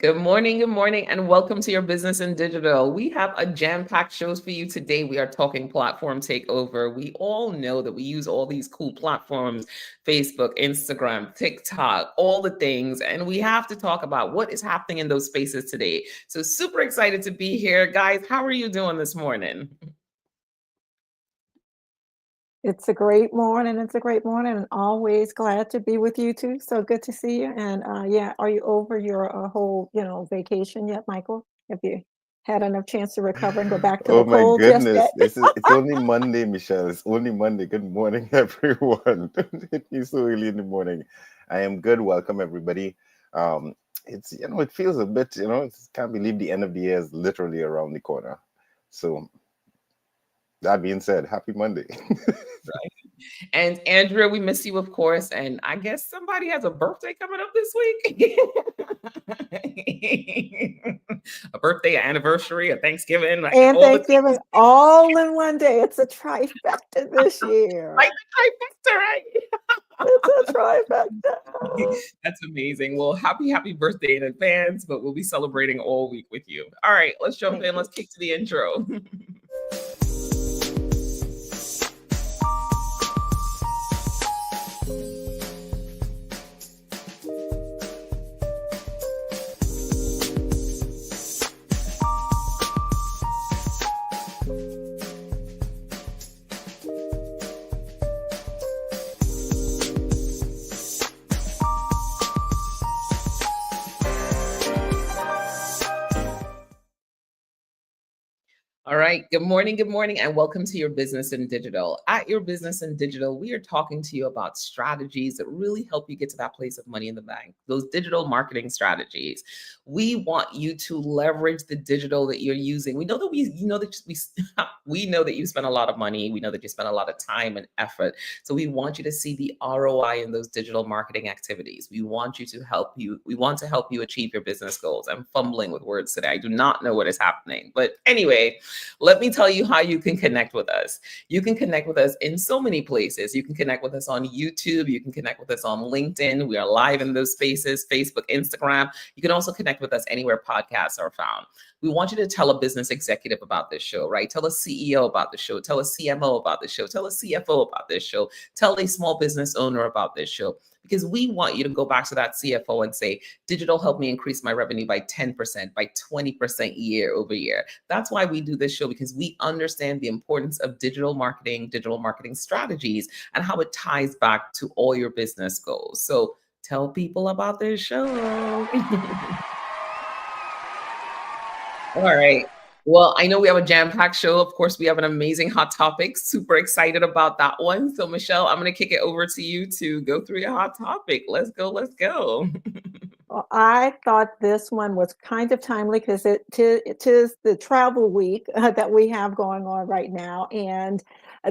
Good morning, and welcome to your business in digital. We have a jam-packed shows for you today. We are talking platform takeover. We all know that we use all these cool platforms, Facebook, Instagram, TikTok, all the things, and we have to talk about what is happening in those spaces today. So super excited to be here. Guys, how are you doing this morning? It's a great morning. It's a great morning, and always glad to be with you too. So good to see you. And yeah, are you over your whole, vacation yet, Michael? Have you had enough chance to recover and go back to the Oh my cold just goodness. yet? It's only Monday, Michelle. It's only Monday. Good morning, everyone. Don't hit me so early in the morning. I am good. Welcome everybody. Um, it feels a bit, can't believe the end of the year is literally around the corner. So that being said, happy Monday. Right. And Andrea, we miss you, of course. And I guess somebody has a birthday coming up this week. A birthday, an anniversary, a Thanksgiving, like And all the Thanksgiving things. all in one day. It's a trifecta this year. Like the trifecta, right? It's a trifecta. That's amazing. Well, happy birthday in advance, but we'll be celebrating all week with you. All right, let's jump Thank in. you. Let's kick to the intro. All right. Good morning, and welcome to Your Business in Digital. At Your Business in Digital, we are talking to you about strategies that really help you get to that place of money in the bank, those digital marketing strategies. We want you to leverage the digital that you're using. We know that we know that you spend a lot of money. We know that you spend a lot of time and effort. So we want you to see the ROI in those digital marketing activities. We want to help you achieve your business goals. I'm fumbling with words today. I do not know what is happening. But anyway, let me tell you how you can connect with us. You can connect with us in so many places. You can connect with us on YouTube. You can connect with us on LinkedIn. We are live in those spaces, Facebook, Instagram. You can also connect with us anywhere podcasts are found. We want you to tell a business executive about this show, right? Tell a CEO about the show. Tell a CMO about the show. Tell a CFO about this show. Tell a small business owner about this show. Because we want you to go back to that CFO and say, digital helped me increase my revenue by 10%, by 20% year over year. That's why we do this show, because we understand the importance of digital marketing strategies, and how it ties back to all your business goals. So tell people about this show. All right. Well, I know we have a jam-packed show. Of course, we have an amazing hot topic. Super excited about that one. So, Michelle, I'm going to kick it over to you to go through your hot topic. Let's go. Let's go. Well, I thought this one was kind of timely because it is the travel week that we have going on right now, and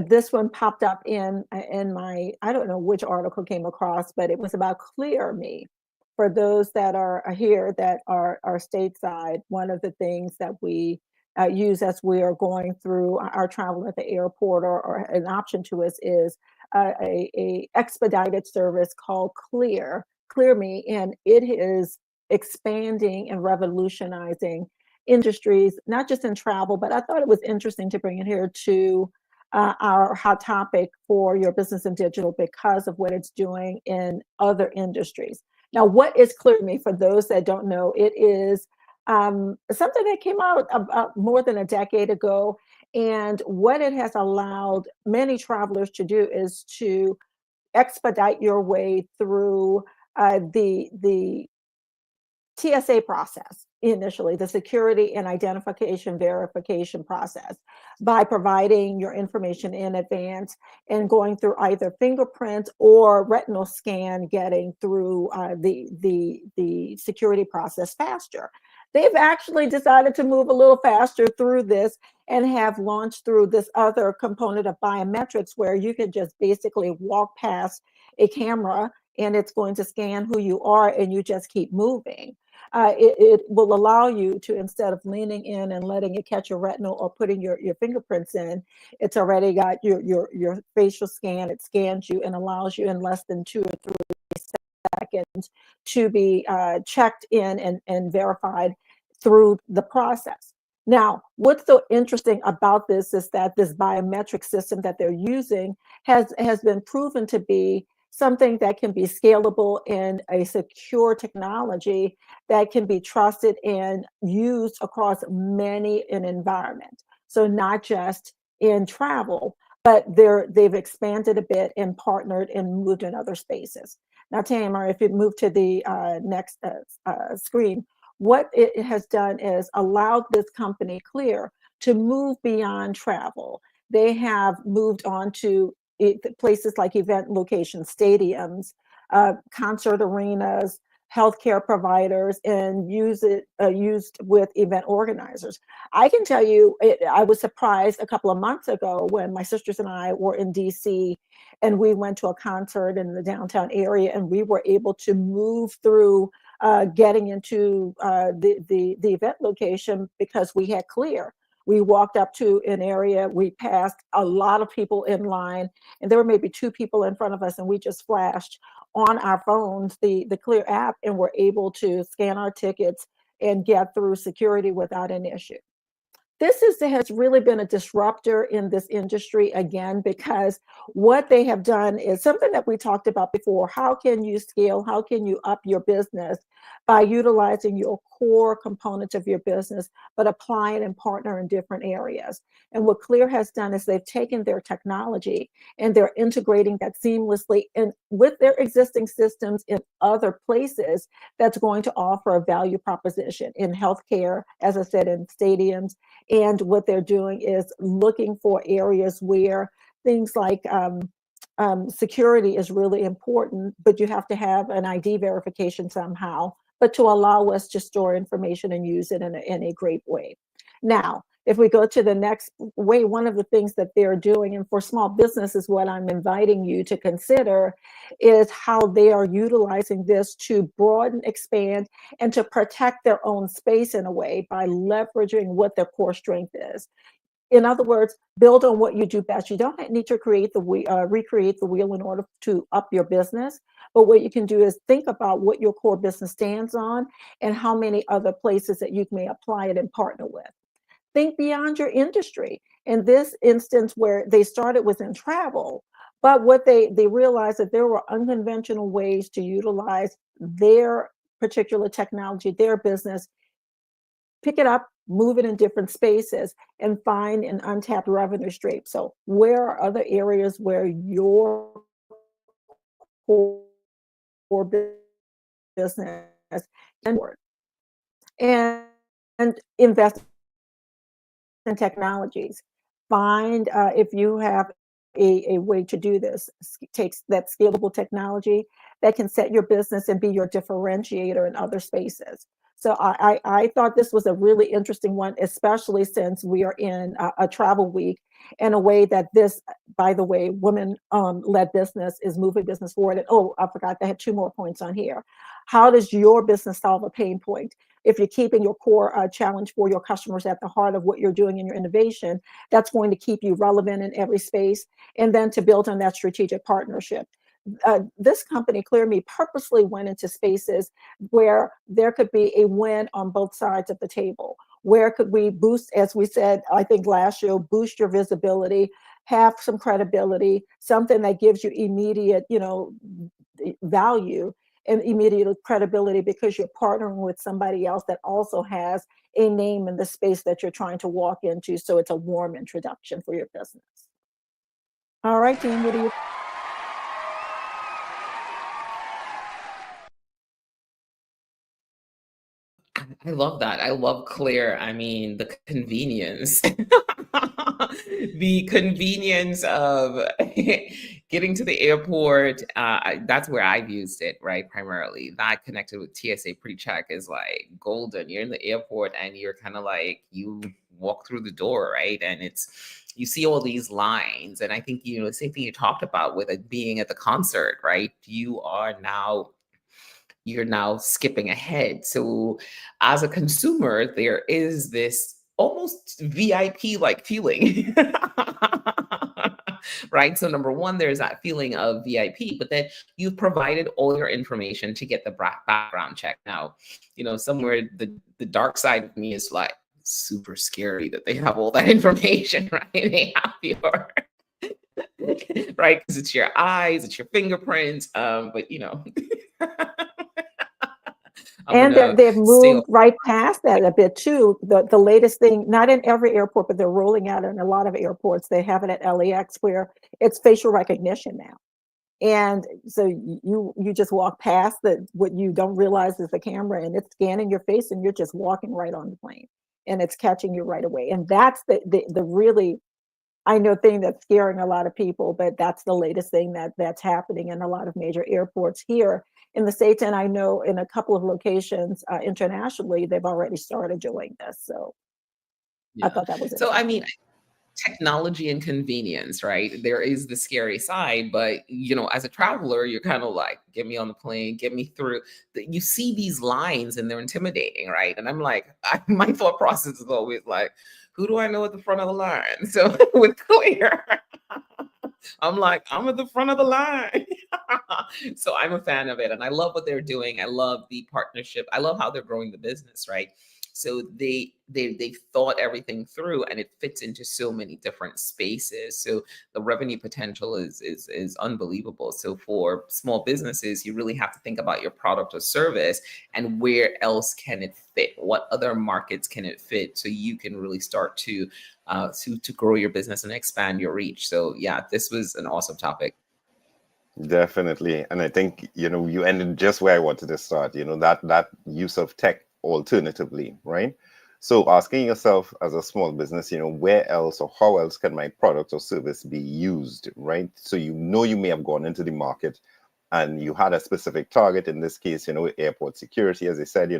this one popped up in my, I don't know which article came across, but it was about Clear Me. For those that are here that are stateside, one of the things that we use as we are going through our travel at the airport, or an option to us, is a expedited service called Clear Me, and it is expanding and revolutionizing industries, not just in travel, but I thought it was interesting to bring it here to our hot topic for Your Business in Digital, because of what it's doing in other industries. Now, what is Clear Me? For those that don't know, it is something that came out about more than a decade ago. And what it has allowed many travelers to do is to expedite your way through the TSA process, initially, the security and identification verification process, by providing your information in advance and going through either fingerprint or retinal scan, getting through the security process faster. They've actually decided to move a little faster through this, and have launched through this other component of biometrics, where you can just basically walk past a camera and it's going to scan who you are, and you just keep moving. It will allow you to, instead of leaning in and letting it catch your retinal or putting your fingerprints in, it's already got your facial scan. It scans you and allows you in less than 2 or 3 seconds to be checked in and verified through the process. Now, what's so interesting about this is that this biometric system that they're using has been proven to be something that can be scalable in a secure technology that can be trusted and used across many an environment. So not just in travel, but they've expanded a bit and partnered and moved in other spaces. Now, Tamara, if you move to the next screen, what it has done is allowed this company, Clear, to move beyond travel. They have moved on to places like event locations, stadiums, concert arenas, healthcare providers, and used with event organizers. I can tell you, I was surprised a couple of months ago when my sisters and I were in DC, and we went to a concert in the downtown area, and we were able to move through getting into the event location because we had Clear. We walked up to an area, we passed a lot of people in line, and there were maybe 2 people in front of us, and we just flashed on our phones the Clear app, and were able to scan our tickets and get through security without an issue. Has really been a disruptor in this industry again, because what they have done is something that we talked about before. How can you scale? How can you up your business by utilizing your core components of your business, but apply it and partner in different areas? And what Clear has done is they've taken their technology and they're integrating that seamlessly in with their existing systems in other places that's going to offer a value proposition in healthcare, as I said, in stadiums. And what they're doing is looking for areas where things like security is really important, but you have to have an ID verification somehow, but to allow us to store information and use it in a great way. Now, if we go to the next way, one of the things that they're doing, and for small businesses, what I'm inviting you to consider is how they are utilizing this to broaden, expand, and to protect their own space in a way by leveraging what their core strength is. In other words, build on what you do best. You don't need to recreate the wheel in order to up your business. But what you can do is think about what your core business stands on and how many other places that you may apply it and partner with. Think beyond your industry. In this instance, where they started within travel, but what they realized that there were unconventional ways to utilize their particular technology, their business, pick it up, move it in different spaces, and find an untapped revenue stream. So where are other areas where your core business can work? And invest in technologies. Find if you have a way to do this, takes that scalable technology that can set your business and be your differentiator in other spaces. So I thought this was a really interesting one, especially since we are in a travel week, in a way that this, by the way, women led business is moving business forward. And oh, I forgot, they had 2 more points on here. How does your business solve a pain point? If you're keeping your core challenge for your customers at the heart of what you're doing in your innovation, that's going to keep you relevant in every space. And then to build on that strategic partnership. This company, ClearMe, purposely went into spaces where there could be a win on both sides of the table. Where could we boost, as we said, I think last year, boost your visibility, have some credibility, something that gives you immediate, value and immediate credibility because you're partnering with somebody else that also has a name in the space that you're trying to walk into. So it's a warm introduction for your business. All right, Dean, what do you? I love that. I love Clear. I mean, the convenience, the convenience of getting to the airport. That's where I've used it, right? Primarily, that connected with TSA pre-check is like golden. You're in the airport and you're kind of like, you walk through the door, right? And you see all these lines. And I think, the same thing you talked about with it being at the concert, right? You're now skipping ahead. So as a consumer, there is this almost VIP like feeling right? So number one, there's that feeling of VIP, but then you've provided all your information to get the background check. Now, somewhere the dark side of me is like super scary that they have all that information, right? They have your right, because it's your eyes, it's your fingerprints, but I'm And gonna they've stay. moved right past that a bit too. The latest thing, not in every airport, but they're rolling out in a lot of airports. They have it at LAX where it's facial recognition now. And so you just walk past what you don't realize is the camera, and it's scanning your face, and you're just walking right on the plane, and it's catching you right away. And that's the really, I know, thing that's scaring a lot of people, but that's the latest thing that's happening in a lot of major airports here in the States. And I know in a couple of locations internationally, they've already started doing this. So I Yeah. thought that was So I mean, interesting. technology and convenience, right? There is the scary side, but as a traveler, you're kind of like, get me on the plane, get me through. You see these lines and they're intimidating, right? And I'm like, my thought process is always like, who do I know at the front of the line? So with Clear, I'm like, I'm at the front of the line. So I'm a fan of it. And I love what they're doing. I love the partnership. I love how they're growing the business, right? So they thought everything through, and it fits into so many different spaces. So the revenue potential is unbelievable. So for small businesses, you really have to think about your product or service and where else can it fit? What other markets can it fit? So you can really start to grow your business and expand your reach. So yeah, this was an awesome topic. Definitely. And I think, you ended just where I wanted to start, that use of tech alternatively, right? So asking yourself as a small business, where else or how else can my product or service be used, right? So you may have gone into the market and you had a specific target. In this case, airport security, as I said,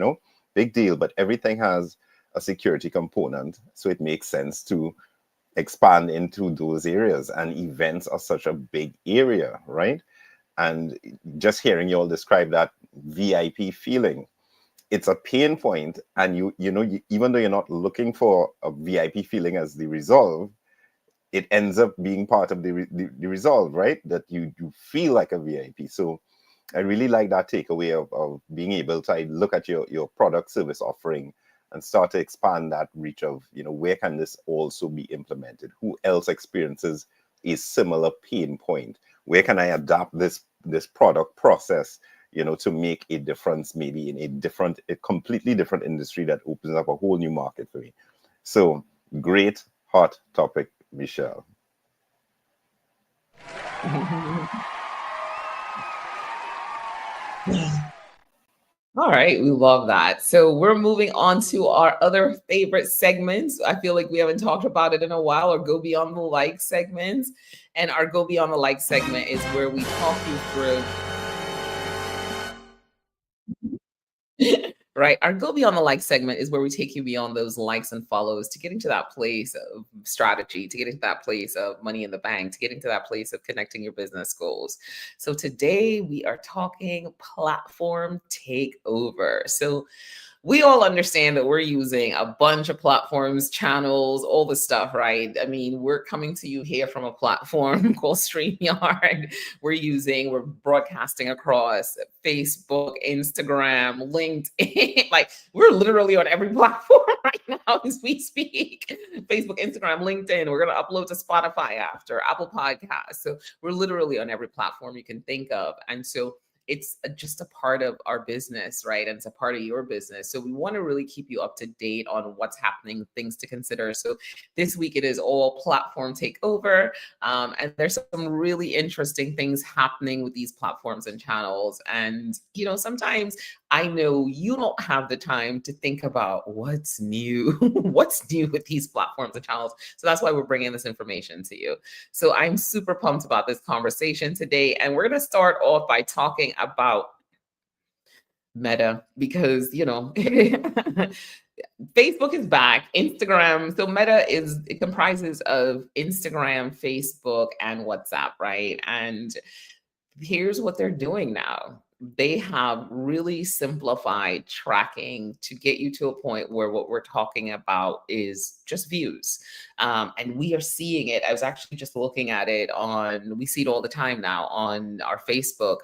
big deal, but everything has a security component. So it makes sense to expand into those areas, and events are such a big area, right? And just hearing you all describe that VIP feeling, it's a pain point. And even though you're not looking for a VIP feeling as the resolve, it ends up being part of the resolve, right? That you feel like a VIP. So I really like that takeaway of being able to look at your product service offering and start to expand that reach of, where can this also be implemented? Who else experiences a similar pain point? Where can I adapt this product process, to make a difference, maybe in a completely different industry that opens up a whole new market for me. So great hot topic, Michelle. All right, we love that. So we're moving on to our other favorite segments. I feel like we haven't talked about it in a while, or go beyond the like segments. And our go beyond the like segment is where we talk you through right. Our go beyond the like segment is where we take you beyond those likes and follows to getting to that place of strategy, to getting to that place of money in the bank, to getting to that place of connecting your business goals. So today we are talking platform takeover. So we all understand that we're using a bunch of platforms, channels, all the stuff, right? I mean, we're coming to you here from a platform called StreamYard. We're broadcasting across Facebook, Instagram, LinkedIn. Like, we're literally on every platform right now as we speak. Facebook, Instagram, LinkedIn. We're going to upload to Spotify after, Apple Podcasts. So we're literally on every platform you can think of. And so it's just a part of our business, right? And it's a part of your business. So we want to really keep you up to date on what's happening, things to consider. So this week it is all platform takeover. And there's some really interesting things happening with these platforms and channels. And, sometimes I know you don't have the time to think about what's new, what's new with these platforms and channels. So that's why we're bringing this information to you. So I'm super pumped about this conversation today. And we're going to start off by talking about Meta because, Facebook is back. Instagram. So it comprises of Instagram, Facebook, and WhatsApp, right? And here's what they're doing now. they have really simplified tracking to get you to a point where what we're talking about is just views. And we are seeing it. I was actually just looking at it we see it all the time now on our Facebook.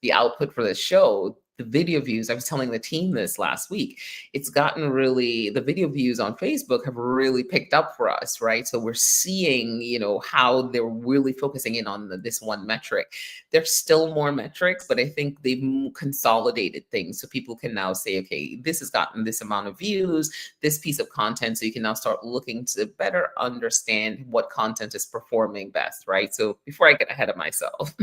The output for the show, the video views, I was telling the team this last week, it's gotten really, the video views on Facebook have really picked up for us, right? So we're seeing, how they're really focusing in on this one metric. There's still more metrics, but I think they've consolidated things. So people can now say, okay, this has gotten this amount of views, this piece of content. So you can now start looking to better understand what content is performing best, right? So before I get ahead of myself.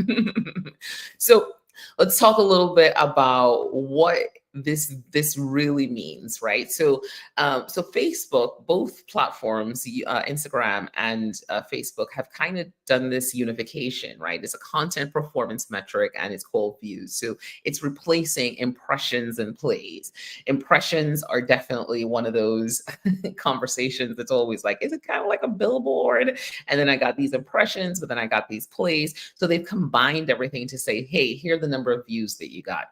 So let's talk a little bit about what this really means, right? So Facebook, both platforms, Instagram and Facebook, have kind of done this unification, right? It's a content performance metric and it's called views. So it's replacing impressions and plays. Impressions are definitely one of those conversations that's always like, is it kind of like a billboard? And then I got these impressions, but then I got these plays. So they've combined everything to say, hey, here are the number of views that you got.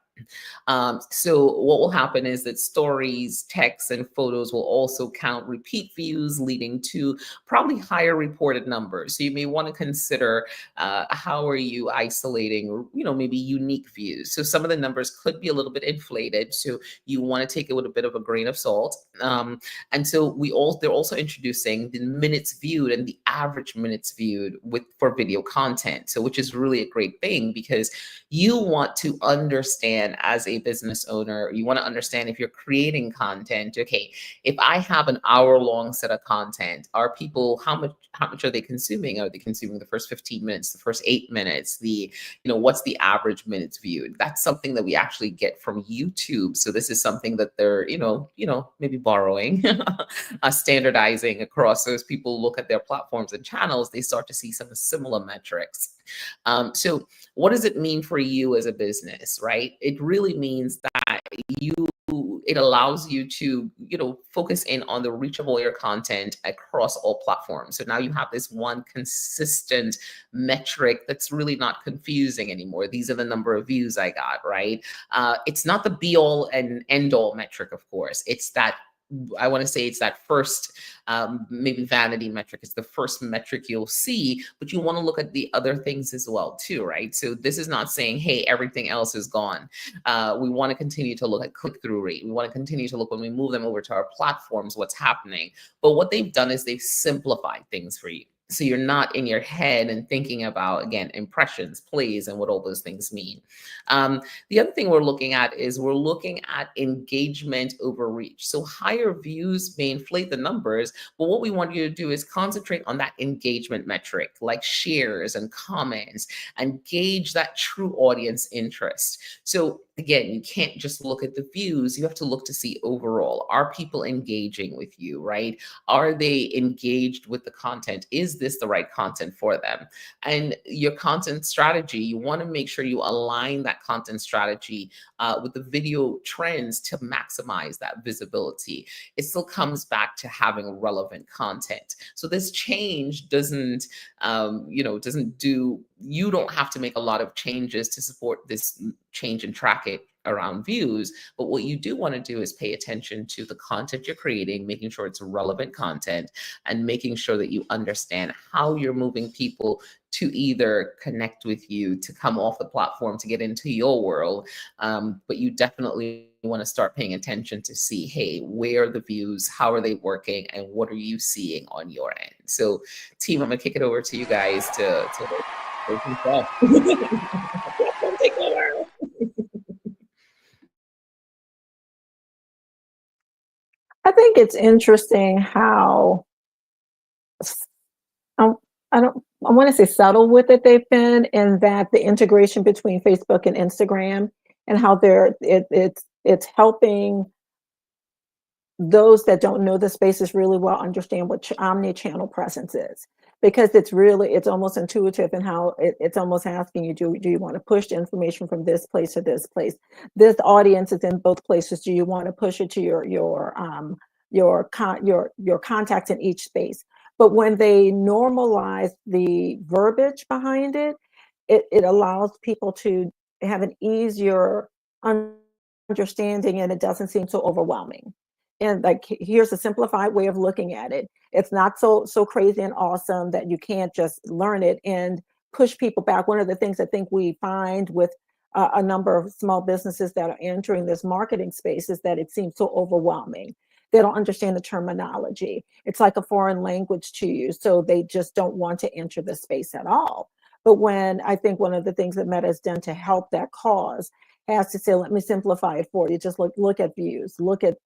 So what will happen is that stories, texts, and photos will also count repeat views, leading to probably higher reported numbers. So you may want to consider how are you isolating, maybe unique views. So some of the numbers could be a little bit inflated. So you want to take it with a bit of a grain of salt. And so they're also introducing the minutes viewed and the average minutes viewed for video content. So which is really a great thing, because you want to understand as a business owner, you want to understand if you're creating content, okay, if I have an hour-long set of content, are people, how much are they consuming? Are they consuming the first 15 minutes, the first 8 minutes, what's the average minutes viewed? That's something that we actually get from YouTube. So this is something that they're, maybe borrowing, standardizing across. So as people look at their platforms and channels, they start to see some similar metrics. So what does it mean for you as a business, right? It really means that it allows you to, focus in on the reach of all your content across all platforms. So now you have this one consistent metric that's really not confusing anymore. These are the number of views I got, right? It's not the be all and end all metric, of course. It's that, I want to say it's that first, maybe vanity metric. It's the first metric you'll see, but you want to look at the other things as well too, right? So this is not saying, hey, everything else is gone. We want to continue to look at click-through rate. We want to continue to look when we move them over to our platforms, what's happening. But what they've done is they've simplified things for you. So you're not in your head and thinking about, again, impressions, plays, and what all those things mean. The other thing we're looking at is we're looking at engagement over reach. So higher views may inflate the numbers, but what we want you to do is concentrate on that engagement metric, like shares and comments, and gauge that true audience interest. So again, you can't just look at the views. You have to look to see overall, are people engaging with you, right? Are they engaged with the content? Is this the right content for them? And your content strategy, you want to make sure you align that content strategy with the video trends to maximize that visibility. It still comes back to having relevant content. So this change doesn't, you don't have to make a lot of changes to support this change in tracking around views, but what you do want to do is pay attention to the content you're creating, making sure it's relevant content, and making sure that you understand how you're moving people to either connect with you, to come off the platform, to get into your world. But you definitely want to start paying attention to see, hey, where are the views? How are they working? And what are you seeing on your end? So team, I'm gonna kick it over to you guys to Platform Takeover. I think it's interesting how I, I want to say subtle with it they've been, in that the integration between Facebook and Instagram, and how it's helping those that don't know the spaces really well understand what omni-channel presence is, because it's almost intuitive in how it's almost asking you, do you want to push the information from this place to this place? This audience is in both places. Do you want to push it to your contacts in each space? But when they normalize the verbiage behind it, it allows people to have an easier understanding, and it doesn't seem so overwhelming. And like, here's a simplified way of looking at it. It's not so crazy and awesome that you can't just learn it and push people back. One of the things I think we find with a number of small businesses that are entering this marketing space is that it seems so overwhelming. They don't understand the terminology. It's like a foreign language to you, so they just don't want to enter the space at all. But when I think one of the things that Meta has done to help that cause has to say, let me simplify it for you. Just look at views, look at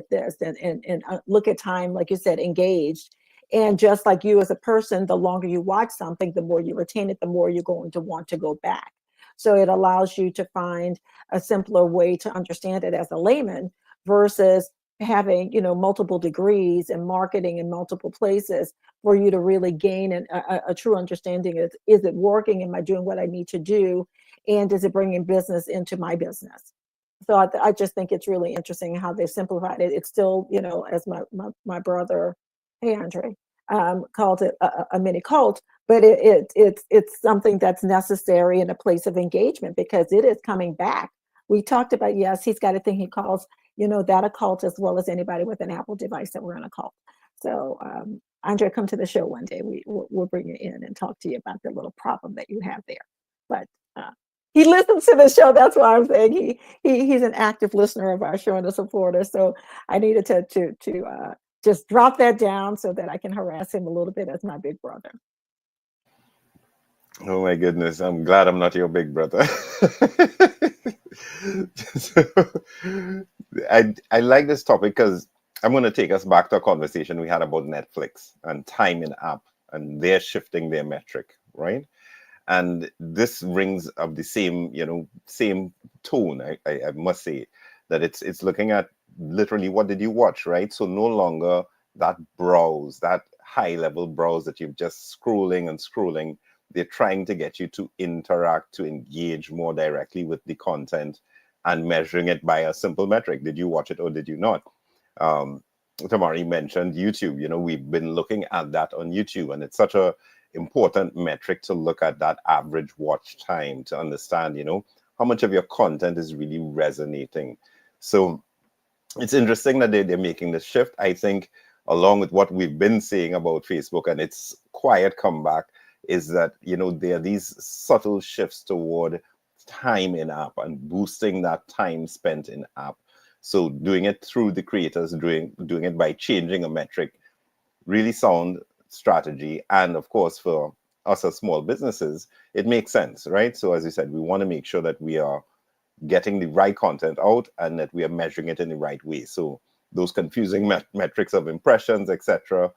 this, and look at time, like you said, engaged. And just like you as a person, the longer you watch something, the more you retain it, the more you're going to want to go back. So it allows you to find a simpler way to understand it as a layman versus having, multiple degrees in marketing in multiple places for you to really gain a true understanding of, is it working? Am I doing what I need to do? And is it bringing business into my business? So I just think it's really interesting how they simplified it. It's still, as my brother, hey Andre, called it a mini cult, but it's something that's necessary in a place of engagement because it is coming back. We talked about, yes, he's got a thing he calls, that a cult, as well as anybody with an Apple device that we're in a cult. So Andre, come to the show one day. We'll bring you in and talk to you about the little problem that you have there. But he listens to the show. That's why I'm saying he's an active listener of our show and a supporter. So I needed to just drop that down so that I can harass him a little bit as my big brother. Oh my goodness, I'm glad I'm not your big brother. So, I like this topic because I'm going to take us back to a conversation we had about Netflix and time in app, and they're shifting their metric, right? And this rings of the same tone. I must say that it's looking at literally what did you watch, right? So no longer that browse, that high level browse that you're just scrolling and scrolling. They're trying to get you to interact, to engage more directly with the content and measuring it by a simple metric. Did you watch it or did you not? Tamari mentioned YouTube. We've been looking at that on YouTube, and it's such a important metric to look at, that average watch time, to understand, how much of your content is really resonating. So it's interesting that they're making this shift. I think along with what we've been saying about Facebook and its quiet comeback is that, there are these subtle shifts toward time in app and boosting that time spent in app. So doing it through the creators, doing it by changing a metric, really sound strategy. And of course, for us as small businesses, it makes sense, right? So as you said, we want to make sure that we are getting the right content out and that we are measuring it in the right way. So those confusing metrics of impressions, etc.,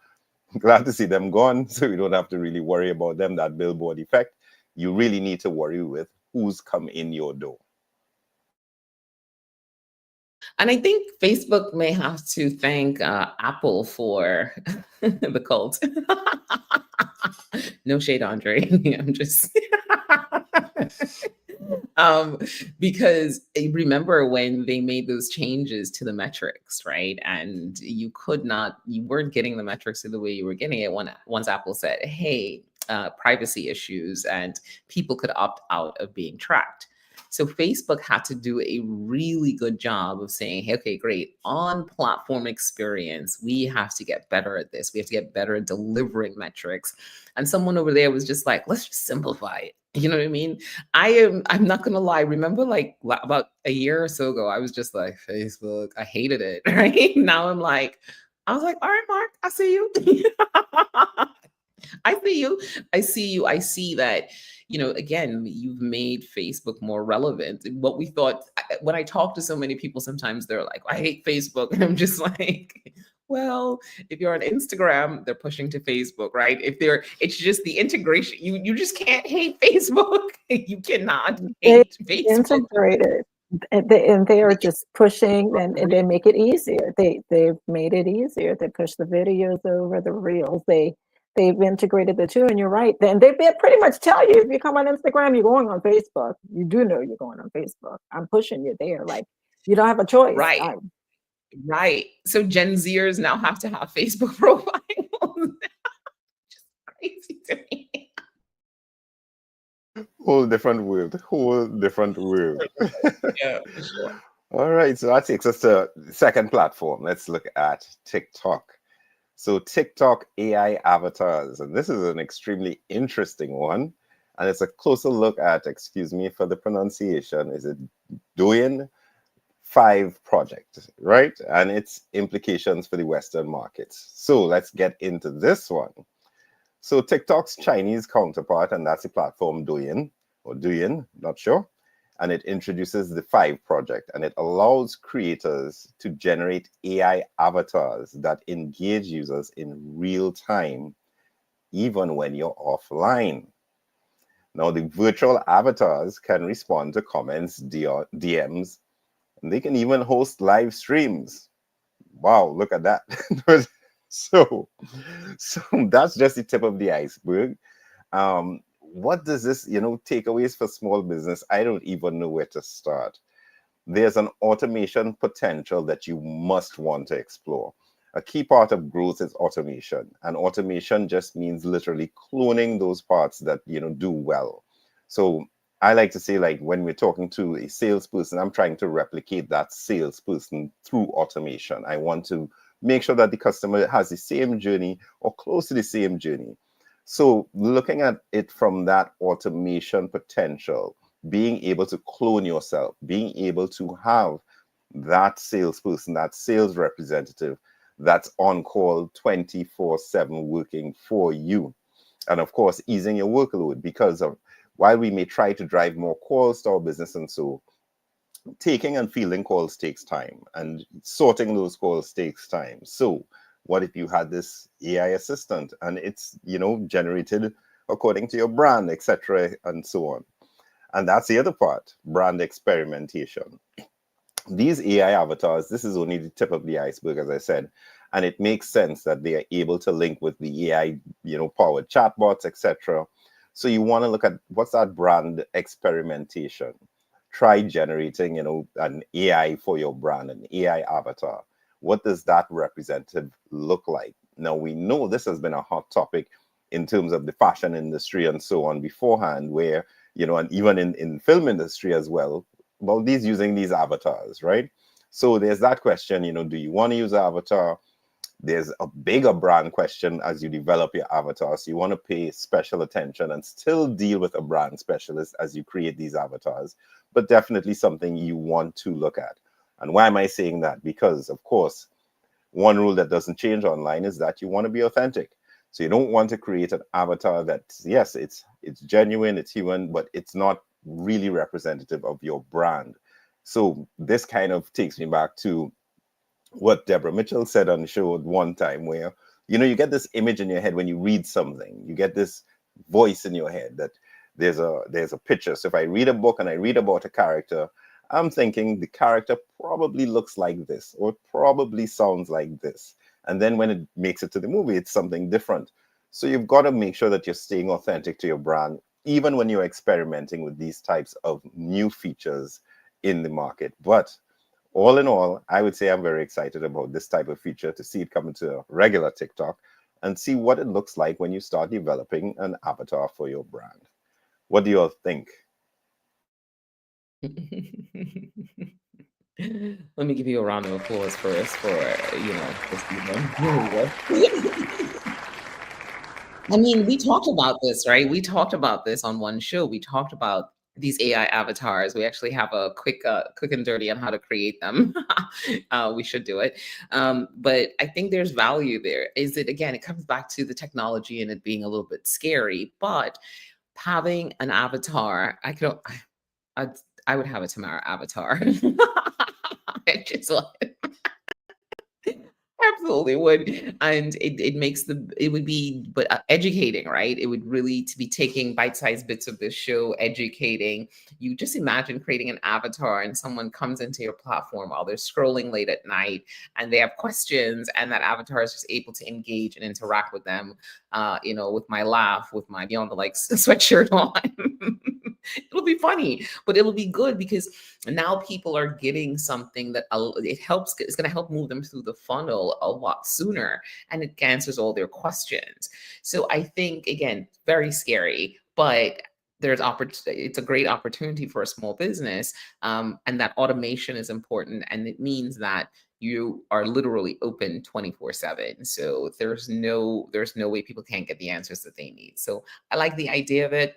glad to see them gone, so we don't have to really worry about them, that billboard effect. You really need to worry with who's come in your door. And I think Facebook may have to thank Apple for the cult. No shade, Andre. I'm just because remember when they made those changes to the metrics, right? And you weren't getting the metrics the way you were getting it once Apple said, hey, privacy issues, and people could opt out of being tracked. So Facebook had to do a really good job of saying, hey, okay, great. On platform experience, we have to get better at this. We have to get better at delivering metrics. And someone over there was just like, let's just simplify it. You know what I mean? I'm not gonna lie. Remember, like about a year or so ago, I was just like, Facebook, I hated it. Right now, I was like, all right, Mark, I see you. I see you. I see you. I see that, again, you've made Facebook more relevant. What we thought, when I talk to so many people, sometimes they're like, I hate Facebook. And I'm just like, well, if you're on Instagram, they're pushing to Facebook, right? It's just the integration. You just can't hate Facebook. You cannot hate Facebook. Integrated. And they are just pushing, and they make it easier. They've made it easier. They push the videos over the reels. They've integrated the two, and you're right. Then they pretty much tell you, if you come on Instagram, you're going on Facebook. You do know you're going on Facebook. I'm pushing you there. Like, you don't have a choice. Right. Right. So Gen Zers now have to have Facebook profiles. Just crazy to me. Whole different world. Whole different world. Yeah, for sure. All right, so that takes us to the second platform. Let's look at TikTok. So TikTok AI avatars, and this is an extremely interesting one. And it's a closer look at, excuse me for the pronunciation, is it Douyin 5 project, right? And its implications for the Western markets. So let's get into this one. So TikTok's Chinese counterpart, and that's the platform Douyin, or Douyin, not sure. And it introduces the 5 project, and it allows creators to generate AI avatars that engage users in real time, even when you're offline. Now, the virtual avatars can respond to comments, DMs, and they can even host live streams. Wow, look at that. so, so that's just the tip of the iceberg. What does this, takeaways for small business? I don't even know where to start. There's an automation potential that you must want to explore. A key part of growth is automation, and automation just means literally cloning those parts that do well. So I like to say, like, when we're talking to a salesperson, I'm trying to replicate that salesperson through automation. I want to make sure that the customer has the same journey or close to the same journey. So looking at it from that automation potential, being able to clone yourself, being able to have that salesperson, that sales representative that's on call 24/7 working for you. And of course, easing your workload, because of while we may try to drive more calls to our business, and so taking and fielding calls takes time, and sorting those calls takes time. So what if you had this AI assistant and it's generated according to your brand, etc., and so on? And that's the other part, brand experimentation. These AI avatars, this is only the tip of the iceberg, as I said, and it makes sense that they are able to link with the AI, powered chatbots, etc. So you want to look at what's that brand experimentation. Try generating, an AI for your brand, an AI avatar. What does that representative look like? Now, we know this has been a hot topic in terms of the fashion industry and so on beforehand, where, and even in film industry as well, about these using these avatars, right? So there's that question, do you want to use an avatar? There's a bigger brand question as you develop your avatar. So you want to pay special attention and still deal with a brand specialist as you create these avatars, but definitely something you want to look at. And why am I saying that? Because, of course, one rule that doesn't change online is that you want to be authentic. So you don't want to create an avatar that, yes, it's genuine, it's human, but it's not really representative of your brand. So this kind of takes me back to what Deborah Mitchell said on the show at one time, where you get this image in your head when you read something. You get this voice in your head that there's a picture. So if I read a book and I read about a character, I'm thinking the character probably looks like this or probably sounds like this. And then when it makes it to the movie, it's something different. So you've got to make sure that you're staying authentic to your brand, even when you're experimenting with these types of new features in the market. But all in all, I would say I'm very excited about this type of feature, to see it come into regular TikTok and see what it looks like when you start developing an avatar for your brand. What do you all think? Let me give you a round of applause first for, this even. There we go. I mean, we talked about this, right? We talked about this on one show. We talked about these AI avatars. We actually have a quick and dirty on how to create them. We should do it. But I think there's value there. Is it, again, it comes back to the technology and it being a little bit scary, but having an avatar, I, I would have a Tamara avatar. I just like, absolutely would. And it makes it would be, but educating, right? It would really to be taking bite-sized bits of this show, educating. You just imagine creating an avatar and someone comes into your platform while they're scrolling late at night and they have questions, and that avatar is just able to engage and interact with them, with my laugh, with my Beyond the Likes sweatshirt on. It'll be funny, but it'll be good because now people are getting something that it helps. It's going to help move them through the funnel a lot sooner, and it answers all their questions. So I think, again, very scary, but it's a great opportunity for a small business, and that automation is important, and it means that you are literally open 24/7. So there's no way people can't get the answers that they need. So I like the idea of it.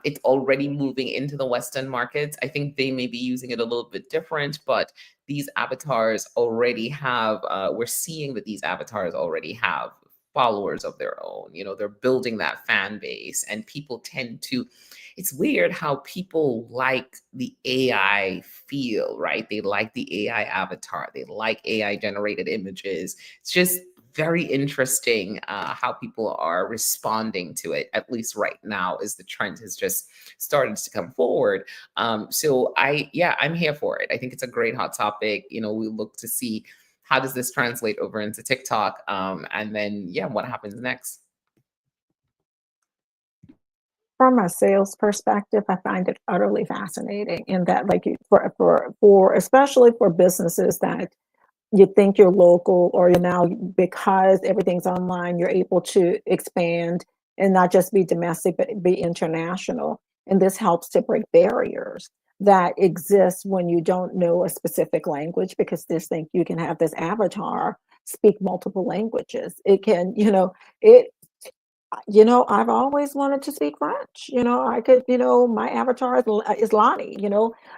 It's already moving into the Western markets. I think they may be using it a little bit different, but these avatars already have, we're seeing that these avatars already have followers of their own. They're building that fan base, and people tend to, it's weird how people like the AI feel, right? They like the AI avatar, they like AI generated images. It's just very interesting how people are responding to it, at least right now, as the trend has just started to come forward. So I'm here for it. I think it's a great hot topic. We look to see how does this translate over into TikTok, and then what happens next. From a sales perspective, I find it utterly fascinating in that, like, for especially for businesses that you think you're local, or you're now, because everything's online, you're able to expand and not just be domestic, but be international. And this helps to break barriers that exist when you don't know a specific language, because this thing, you can have this avatar speak multiple languages. It can, it I've always wanted to speak French. I could, my avatar is Lonnie,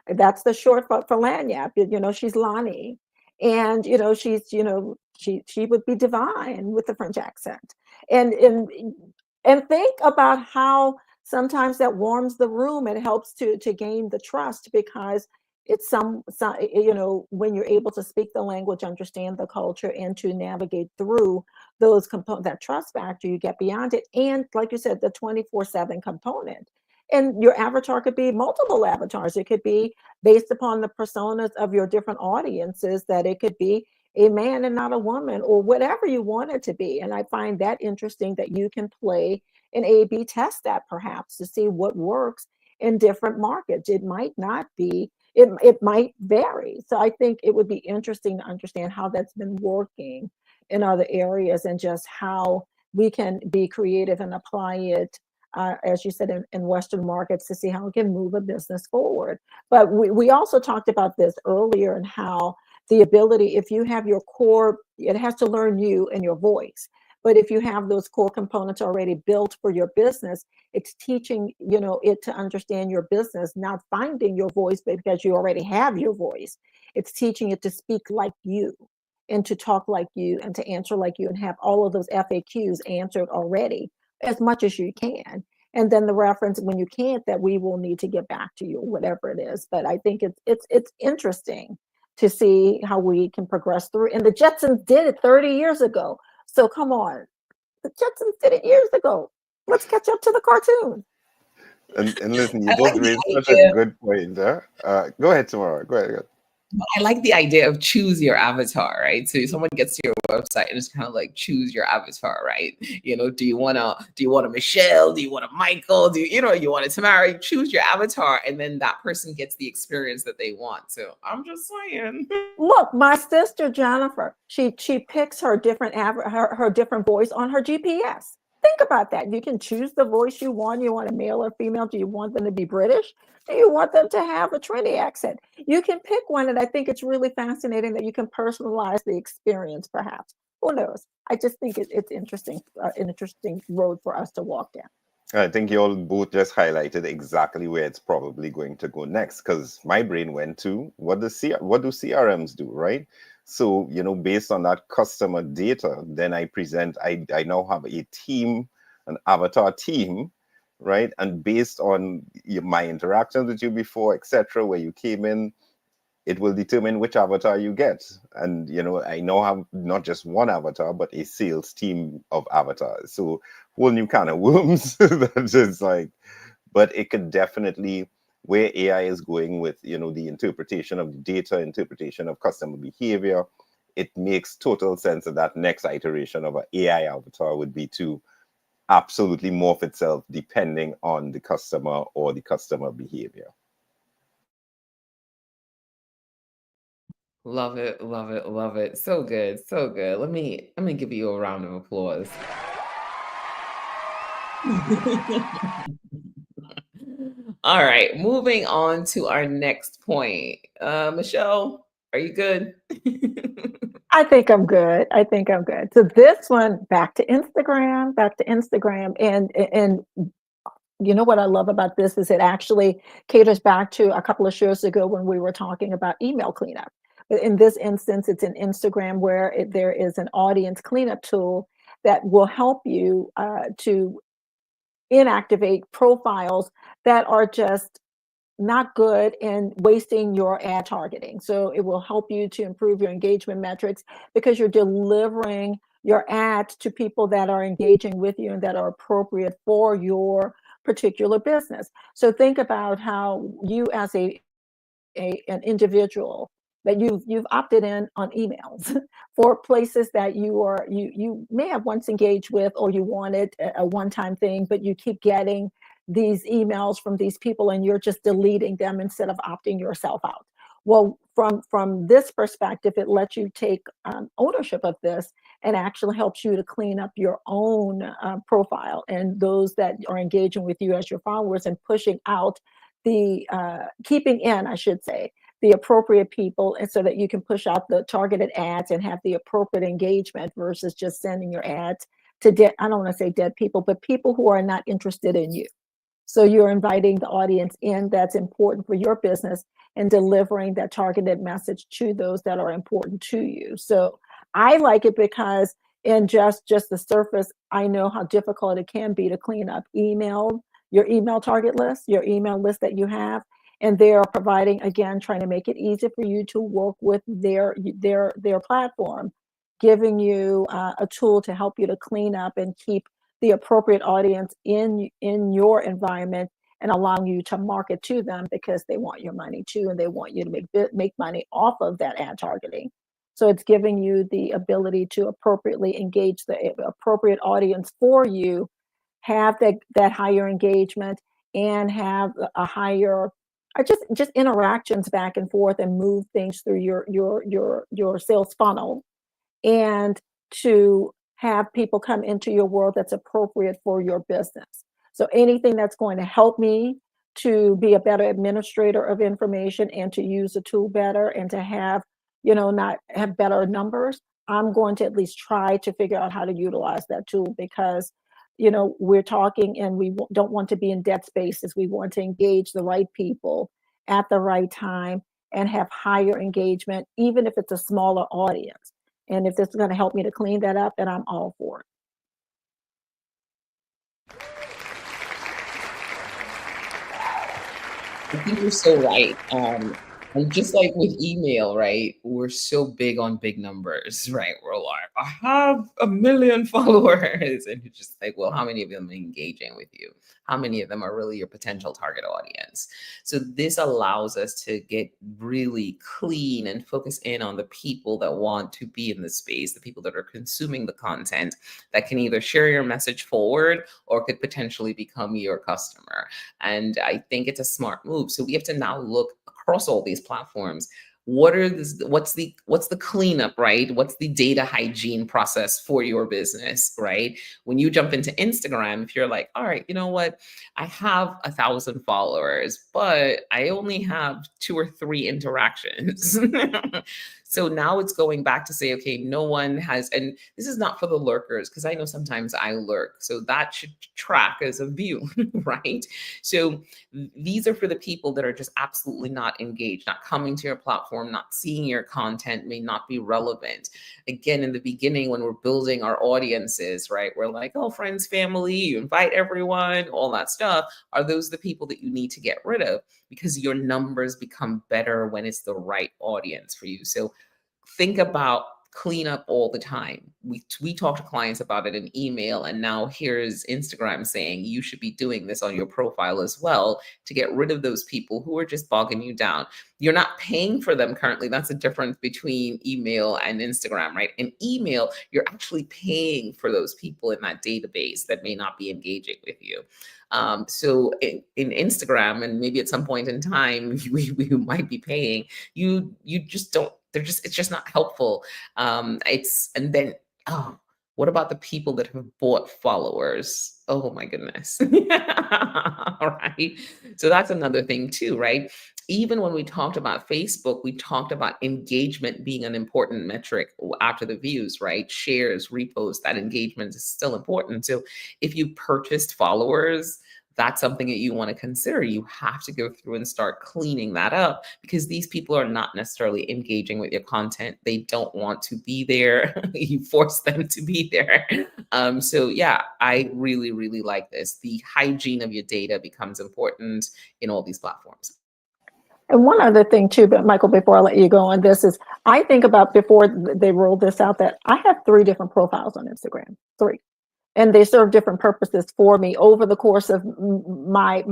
that's the short for Lanyap. She's Lonnie. And, she would be divine with the French accent. And think about how sometimes that warms the room and helps to gain the trust, because it's when you're able to speak the language, understand the culture, and to navigate through those components, that trust factor, you get beyond it. And like you said, the 24/7 component. And your avatar could be multiple avatars. It could be based upon the personas of your different audiences, that it could be a man and not a woman, or whatever you want it to be. And I find that interesting, that you can play an A/B test that, perhaps, to see what works in different markets. It might not be, it might vary. So I think it would be interesting to understand how that's been working in other areas, and just how we can be creative and apply it, as you said, in Western markets, to see how we can move a business forward. But we also talked about this earlier, and how the ability, if you have your core, it has to learn you and your voice. But if you have those core components already built for your business, it's teaching, it to understand your business, not finding your voice, but because you already have your voice, it's teaching it to speak like you, and to talk like you, and to answer like you, and have all of those FAQs answered already, as much as you can. And then the reference when you can't, that we will need to get back to you, whatever it is. But I think it's interesting to see how we can progress through. And the Jetsons did it 30 years ago. So come on, the Jetsons did it years ago. Let's catch up to the cartoon. And listen, you I just like raised the such a idea. good point. Huh? Go ahead, Tamara. Go ahead. I like the idea of choose your avatar, right? So someone gets to your website and it's kind of like choose your avatar, right? Do you want a Michelle? Do you want a Michael? You want a Tamara? Choose your avatar, and then that person gets the experience that they want. So I'm just saying. Look, my sister Jennifer, she picks her different her different voice on her GPS. Think about that. You can choose the voice you want. You want a male or female? Do you want them to be British? Do you want them to have a Trinity accent? You can pick one, and I think it's really fascinating that you can personalize the experience, perhaps. Who knows? I just think it's interesting, an interesting road for us to walk down. I think you all both just highlighted exactly where it's probably going to go next. Because my brain went to what do CRMs do, right? So based on that customer data, then I present. I now have a team, an avatar team, right? And based on my interactions with you before, etc., where you came in, it will determine which avatar you get. And I now have not just one avatar, but a sales team of avatars. So whole new kind of worms. That's just like, but it could definitely, where AI is going with the interpretation of the data, interpretation of customer behavior, it makes total sense that that next iteration of an AI avatar would be to absolutely morph itself depending on the customer or the customer behavior. Love it, love it, love it. So good, so good. Let me give you a round of applause. All right, moving on to our next point. Michelle, are you good? I think I'm good. I think I'm good. So this one, back to Instagram, and you know what I love about this is it actually caters back to a couple of shows ago when we were talking about email cleanup. In this instance, it's an Instagram where there is an audience cleanup tool that will help you to inactivate profiles that are just not good and wasting your ad targeting. So it will help you to improve your engagement metrics because you're delivering your ads to people that are engaging with you and that are appropriate for your particular business. So think about how you as an individual that you've opted in on emails for places that you may have once engaged with, or you wanted a one-time thing, but you keep getting these emails from these people and you're just deleting them instead of opting yourself out. Well, from this perspective, it lets you take ownership of this and actually helps you to clean up your own profile and those that are engaging with you as your followers, and pushing out the keeping in, I should say, the appropriate people, and so that you can push out the targeted ads and have the appropriate engagement versus just sending your ads to I don't want to say dead people, but people who are not interested in you. So you're inviting the audience in that's important for your business and delivering that targeted message to those that are important to you. So I like it because in just the surface, I know how difficult it can be to clean up your email target list, your email list that you have. And they are providing, again, trying to make it easy for you to work with their platform, giving you a tool to help you to clean up and keep the appropriate audience in your environment, and allowing you to market to them because they want your money too, and they want you to make money off of that ad targeting. So it's giving you the ability to appropriately engage the appropriate audience for you, have that higher engagement, and have a higher just interactions back and forth, and move things through your sales funnel, and to have people come into your world that's appropriate for your business. So anything that's going to help me to be a better administrator of information and to use the tool better and to have, not have better numbers, I'm going to at least try to figure out how to utilize that tool, because we're talking and we don't want to be in dead spaces. We want to engage the right people at the right time and have higher engagement, even if it's a smaller audience. And if this is going to help me to clean that up, then I'm all for it. I think you're so right. And just like with email, right? We're so big on big numbers, right? We're like, I have 1 million followers. And you're just like, well, how many of them are engaging with you? How many of them are really your potential target audience? So this allows us to get really clean and focus in on the people that want to be in the space, the people that are consuming the content, that can either share your message forward or could potentially become your customer. And I think it's a smart move. So we have to now look across all these platforms. What's the cleanup, right? What's the data hygiene process for your business, right? When you jump into Instagram, if you're like, all right, you know what? I have 1,000 followers, but I only have 2 or 3 interactions. So now it's going back to say, okay, no one has, and this is not for the lurkers, because I know sometimes I lurk. So that should track as a view, right? So these are for the people that are just absolutely not engaged, not coming to your platform, not seeing your content, may not be relevant. Again, in the beginning, when we're building our audiences, right, we're like, oh, friends, family, you invite everyone, all that stuff. Are those the people that you need to get rid of? Because your numbers become better when it's the right audience for you. So think about cleanup all the time. We talk to clients about it in email, and now here's Instagram saying you should be doing this on your profile as well to get rid of those people who are just bogging you down. You're not paying for them currently. That's the difference between email and Instagram, right? In email, you're actually paying for those people in that database that may not be engaging with you. So in Instagram, and maybe at some point in time, we might be paying, you just don't, it's just not helpful. And then, oh, What about the people that have bought followers? Oh my goodness. All right. So that's another thing too, right? Even when we talked about Facebook, we talked about engagement being an important metric after the views, right? Shares, reposts, that engagement is still important. So if you purchased followers, that's something that you want to consider. You have to go through and start cleaning that up because these people are not necessarily engaging with your content. They don't want to be there. You force them to be there. So yeah, I really, really like this. The hygiene of your data becomes important in all these platforms. And one other thing too, but Michael, before I let you go on this is, I think about before they rolled this out that I have 3 different profiles on Instagram, 3, and they serve different purposes for me. Over the course of my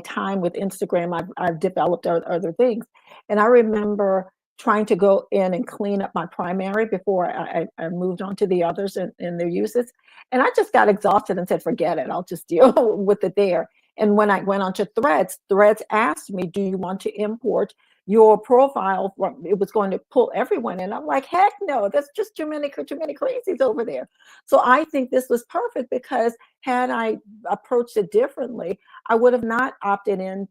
time with Instagram, I've developed other things, and I remember trying to go in and clean up my primary before I moved on to the others and their uses, and I just got exhausted and said, forget it, I'll just deal with it there. And when I went onto Threads, Threads asked me, do you want to import your profile from, it was going to pull everyone in. I'm like, heck no, that's just too many crazies over there. So I think this was perfect because had I approached it differently, I would have not opted in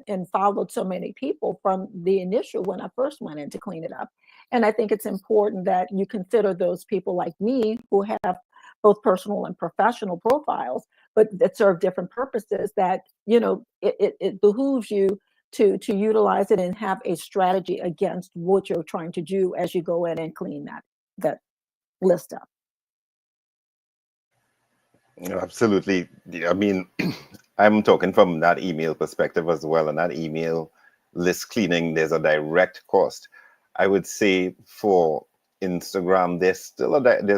and followed so many people from the initial when I first went in to clean it up. And I think it's important that you consider those people like me who have both personal and professional profiles, but that serve different purposes, that, it behooves you to utilize it and have a strategy against what you're trying to do as you go in and clean that list up. Absolutely. I mean, I'm talking from that email perspective as well. And that email list cleaning, there's a direct cost. I would say for Instagram, there's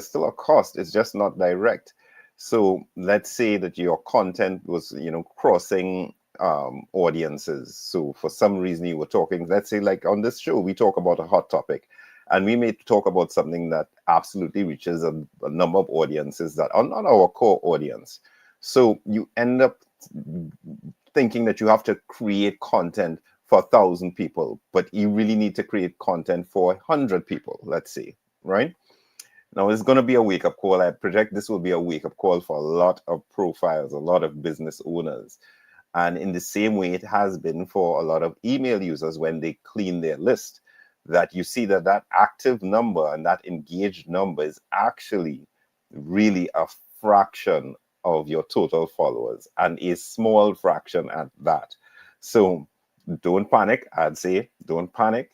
still a cost. It's just not direct. So let's say that your content was, crossing audiences. So for some reason you were talking, let's say like on this show, we talk about a hot topic. And we may talk about something that absolutely reaches a number of audiences that are not our core audience. So you end up thinking that you have to create content for 1,000 people, but you really need to create content for 100 people, let's say, right? Now, it's going to be a wake-up call. I project this will be a wake-up call for a lot of profiles, a lot of business owners. And in the same way it has been for a lot of email users when they clean their list, that you see that active number and that engaged number is actually really a fraction of your total followers, and a small fraction at that. So don't panic. I'd say don't panic.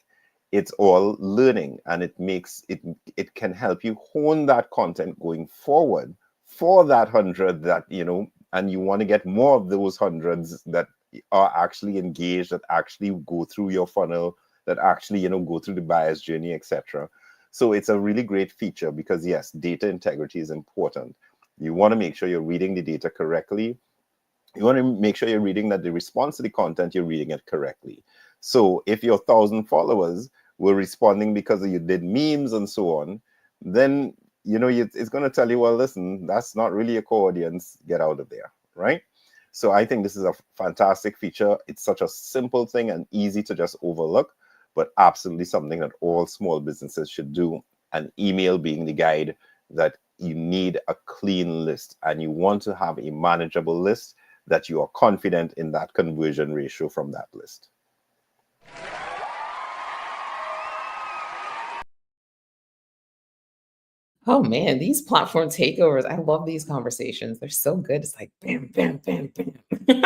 It's all learning, and it can help you hone that content going forward for that 100 that, and you want to get more of those hundreds that are actually engaged, that actually go through your funnel, that actually, go through the buyer's journey, etc. So it's a really great feature because, yes, data integrity is important. You want to make sure you're reading the data correctly. You want to make sure you're reading that the response to the content, you're reading it correctly. So if your 1,000 followers were responding because you did memes and so on, then, it's going to tell you, well, listen, that's not really a core audience. Get out of there, right? So I think this is a fantastic feature. It's such a simple thing and easy to just overlook, but absolutely something that all small businesses should do. And email being the guide, that you need a clean list and you want to have a manageable list, that you are confident in that conversion ratio from that list. Oh man, these platform takeovers. I love these conversations. They're so good. It's like bam, bam, bam, bam.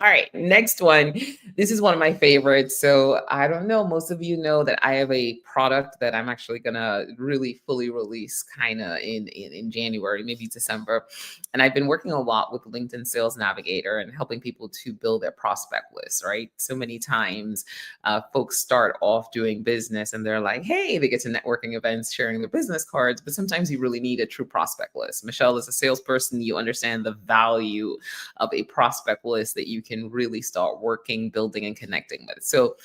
All right, next one. This is one of my favorites. So I don't know. Most of you know that I have a product that I'm actually gonna really fully release kind of in January, maybe December. And I've been working a lot with LinkedIn Sales Navigator and helping people to build their prospect list, right? So many times folks start off doing business and they're like, hey, they get to networking events, sharing their business cards, but sometimes you really need a true prospect list. Michelle, as a salesperson, you understand the value of a prospect list that you can really start working, building, and connecting with. So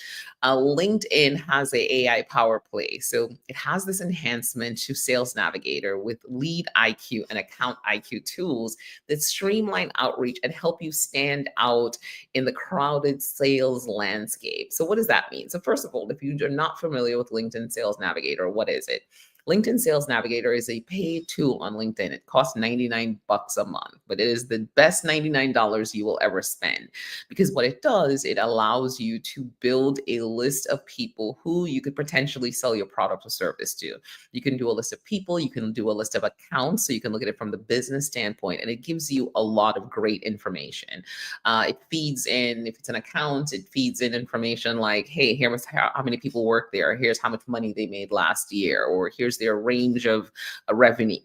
LinkedIn has a AI power play. So it has this enhancement to Sales Navigator with Lead IQ and Account IQ tools that streamline outreach and help you stand out in the crowded sales landscape. So what does that mean? So first of all, if you're not familiar with LinkedIn Sales Navigator, what is it? LinkedIn Sales Navigator is a paid tool on LinkedIn. It costs $99 a month, but it is the best $99 you will ever spend, because what it does, it allows you to build a list of people who you could potentially sell your product or service to. You can do a list of people, you can do a list of accounts, so you can look at it from the business standpoint, and it gives you a lot of great information. It feeds in, if it's an account, it feeds in information like, hey, here's how many people work there, here's how much money they made last year, or here's their range of revenue.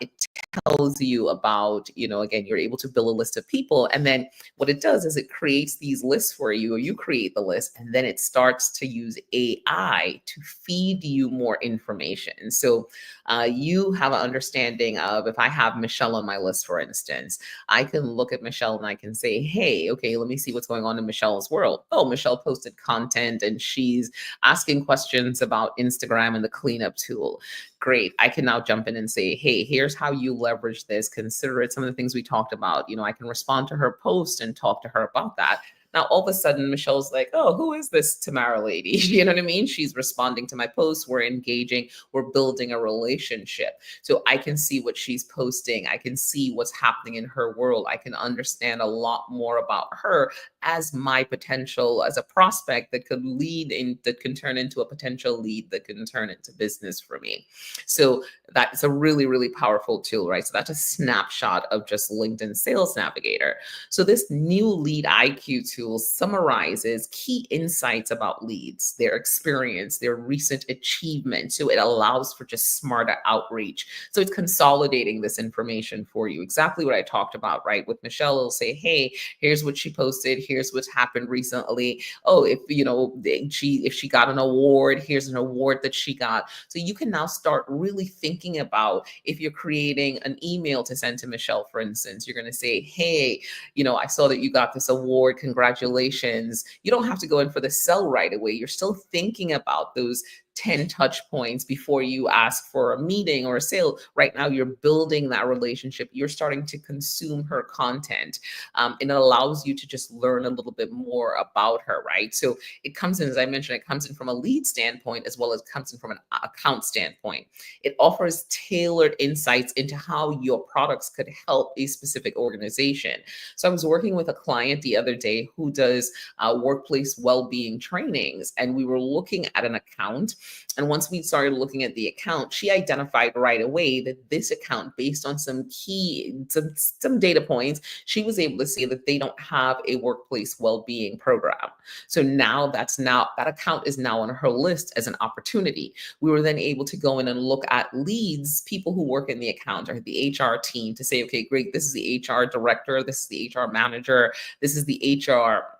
It tells you about, again, you're able to build a list of people. And then what it does is it creates these lists for you, or you create the list, and then it starts to use AI to feed you more information. So you have an understanding of, if I have Michelle on my list, for instance, I can look at Michelle and I can say, hey, okay, let me see what's going on in Michelle's world. Oh, Michelle posted content and she's asking questions about Instagram and the cleanup tool. Great. I can now jump in and say, hey, here's how you leverage this. Consider it some of the things we talked about. I can respond to her post and talk to her about that. Now, all of a sudden, Michelle's like, oh, who is this Tamara lady? You know what I mean? She's responding to my posts. We're engaging. We're building a relationship. So I can see what she's posting. I can see what's happening in her world. I can understand a lot more about her as my potential, as a prospect that could that can turn into a potential lead that can turn into business for me. So that's a really, really powerful tool, right? So that's a snapshot of just LinkedIn Sales Navigator. So this new Lead IQ tool summarizes key insights about leads, their experience, their recent achievements. So it allows for just smarter outreach. So it's consolidating this information for you. Exactly what I talked about, right? With Michelle, it'll say, hey, here's what she posted. Here's what's happened recently. Oh, if she got an award, here's an award that she got. So you can now start really thinking about, if you're creating an email to send to Michelle, for instance, you're going to say, hey, I saw that you got this award. Congratulations. You don't have to go in for the sell right away. You're still thinking about those 10 touch points before you ask for a meeting or a sale. Right now, you're building that relationship. You're starting to consume her content. And it allows you to just learn a little bit more about her, right? So it comes in, as I mentioned, it comes in from a lead standpoint, as well as comes in from an account standpoint. It offers tailored insights into how your products could help a specific organization. So I was working with a client the other day who does workplace well-being trainings, and we were looking at an account. And once we started looking at the account, she identified right away that this account, based on some data points, she was able to see that they don't have a workplace well-being program. So that account is now on her list as an opportunity. We were then able to go in and look at leads, people who work in the account or the HR team, to say, okay, great, this is the HR director, this is the HR manager, this is the HR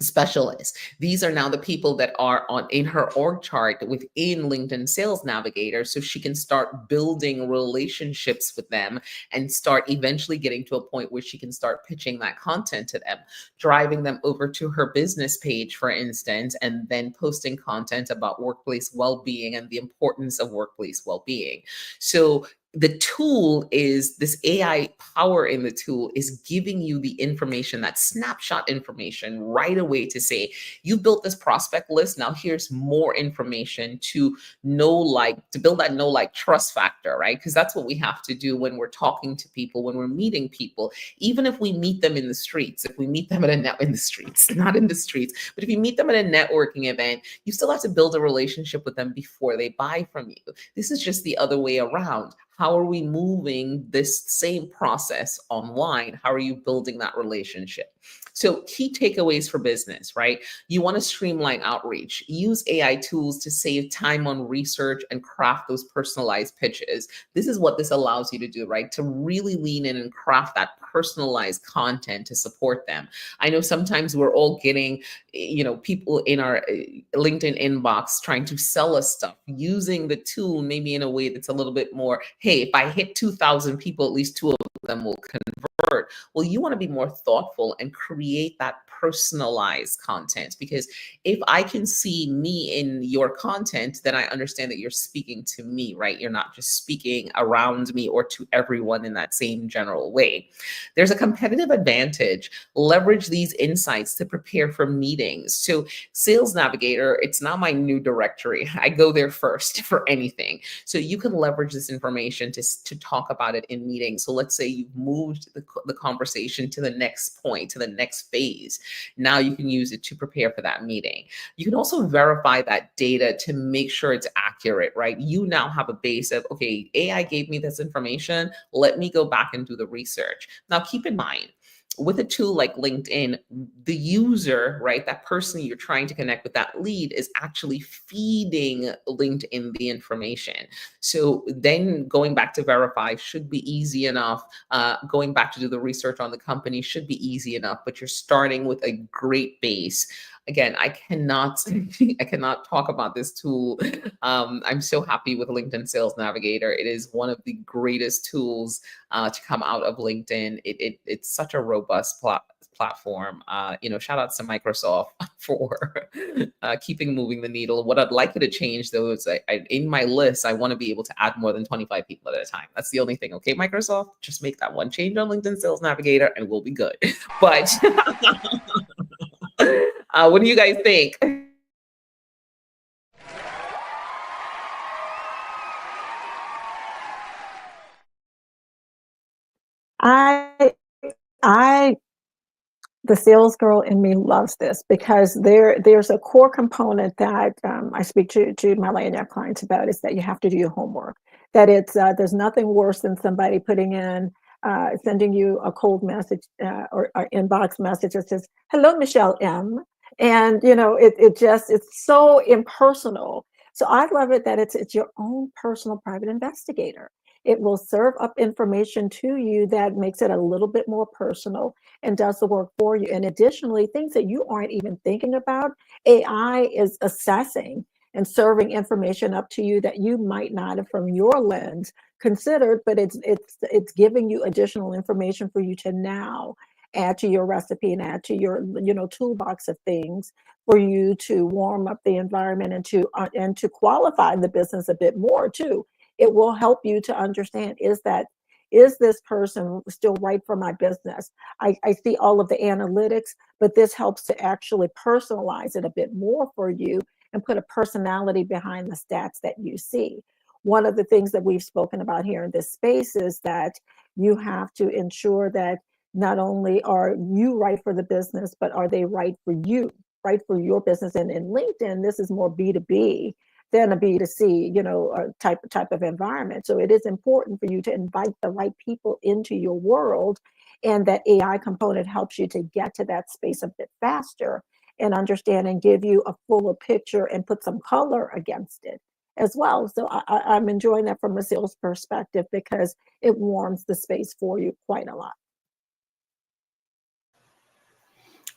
specialists. These are now the people that are in her org chart within LinkedIn Sales Navigator, so she can start building relationships with them and start eventually getting to a point where she can start pitching that content to them, driving them over to her business page, for instance, and then posting content about workplace well-being and the importance of workplace well-being. So the tool is, this AI power in the tool is giving you the information, that snapshot information right away, to say, you built this prospect list. Now here's more information to build that know, like, trust factor, right? Because that's what we have to do when we're talking to people, when we're meeting people. Even if we meet them in the streets, if we meet them in the streets, not in the streets, but if you meet them at a networking event, you still have to build a relationship with them before they buy from you. This is just the other way around. How are we moving this same process online? How are you building that relationship? So key takeaways for business, right? You want to streamline outreach. Use AI tools to save time on research and craft those personalized pitches. This is what this allows you to do, right? To really lean in and craft that personalized content to support them. I know sometimes we're all getting, people in our LinkedIn inbox trying to sell us stuff, using the tool maybe in a way that's a little bit more, hey, if I hit 2,000 people, at least 2 of them will convert. convert. Well, you want to be more thoughtful and create that personalized content, because if I can see me in your content, then I understand that you're speaking to me, right? You're not just speaking around me or to everyone in that same general way. There's a competitive advantage. Leverage these insights to prepare for meetings. So, Sales Navigator, it's not my new directory. I go there first for anything. So, you can leverage this information to talk about it in meetings. So, let's say you've moved the conversation to the next point, to the next phase. Now you can use it to prepare for that meeting. You can also verify that data to make sure it's accurate, right? You now have a base of, okay, AI gave me this information. Let me go back and do the research. Now, keep in mind, with a tool like LinkedIn, the user, right, that person you're trying to connect with, that lead, is actually feeding LinkedIn the information. So then going back to verify should be easy enough. Going back to do the research on the company should be easy enough, but you're starting with a great base. Again, I cannot I cannot talk about this tool. I'm so happy with LinkedIn Sales Navigator. It is one of the greatest tools to come out of LinkedIn. It's such a robust platform. Shout out to Microsoft for keeping moving the needle. What I'd like you to change, though, is in my list, I want to be able to add more than 25 people at a time. That's the only thing. Okay, Microsoft, just make that one change on LinkedIn Sales Navigator and we'll be good. But what do you guys think? I the sales girl in me loves this, because there's a core component that I speak to my Lionel clients about, is that you have to do your homework. That it's there's nothing worse than somebody sending you a cold message or inbox message that says, "Hello, Michelle M." And it's so impersonal. So I love it that it's your own personal private investigator. It will serve up information to you that makes it a little bit more personal and does the work for you. And additionally, things that you aren't even thinking about, AI is assessing and serving information up to you that you might not have, from your lens, considered, but it's giving you additional information for you to now add to your recipe and add to your toolbox of things for you to warm up the environment and to qualify the business a bit more too. It will help you to understand, is this person still right for my business? I see all of the analytics, but this helps to actually personalize it a bit more for you and put a personality behind the stats that you see. One of the things that we've spoken about here in this space is that you have to ensure that not only are you right for the business, but are they right for you, right for your business? And in LinkedIn, this is more B2B than a B2C, type of environment. So it is important for you to invite the right people into your world, and that AI component helps you to get to that space a bit faster and understand and give you a fuller picture and put some color against it as well. So I'm enjoying that from a sales perspective, because it warms the space for you quite a lot.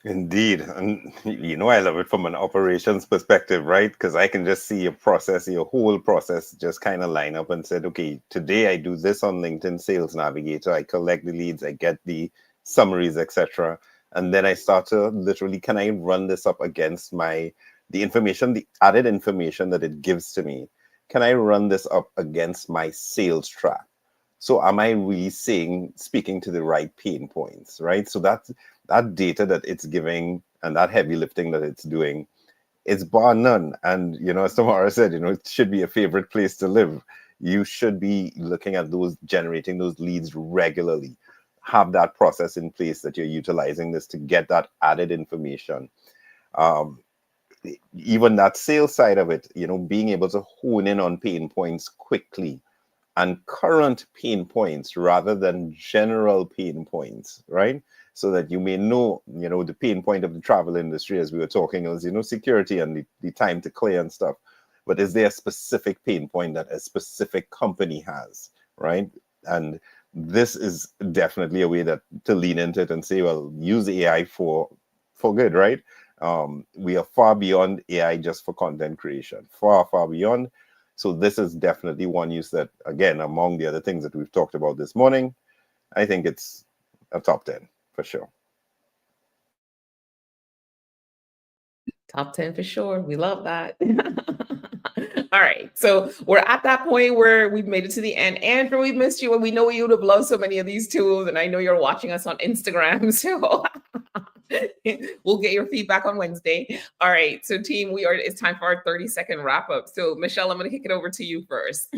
Indeed. And I love it from an operations perspective, right? Because I can just see your whole process just kind of line up and said, okay, today I do this on LinkedIn Sales Navigator. I collect the leads, I get the summaries, etc. And then I start to literally, can I run this up against the information, the added information that it gives to me? Can I run this up against my sales track? So am I really speaking to the right pain points, right? So that data that it's giving and that heavy lifting that it's doing, it's bar none. And, as Tamara said, it should be a favorite place to live. You should be looking at generating those leads regularly. Have that process in place that you're utilizing this to get that added information. Even that sales side of it, being able to hone in on pain points quickly, and current pain points rather than general pain points, right? So that you may know, the pain point of the travel industry, as we were talking, is, security and the time to clear and stuff. But is there a specific pain point that a specific company has, right? And this is definitely a way to lean into it and say, well, use AI for good, right? We are far beyond AI just for content creation, far, far beyond. So this is definitely one use that, again, among the other things that we've talked about this morning, I think it's a top 10 for sure. Top 10 for sure. We love that. All right. So we're at that point where we've made it to the end. Andrew, we missed you, and we know you would have loved so many of these tools. And I know you're watching us on Instagram. So we'll get your feedback on Wednesday. All right. So team, it's time for our 30-second wrap up. So Michelle, I'm going to kick it over to you first.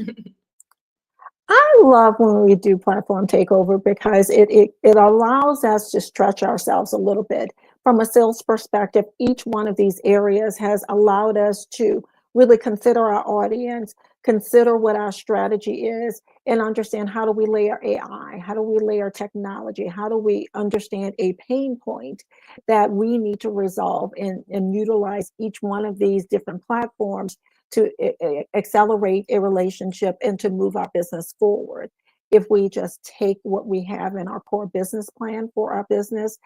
I love when we do platform takeover because it allows us to stretch ourselves a little bit. From a sales perspective, each one of these areas has allowed us to really consider our audience, consider what our strategy is, and understand how do we layer AI, how do we layer technology, how do we understand a pain point that we need to resolve and utilize each one of these different platforms to accelerate a relationship and to move our business forward. If we just take what we have in our core business plan for our business,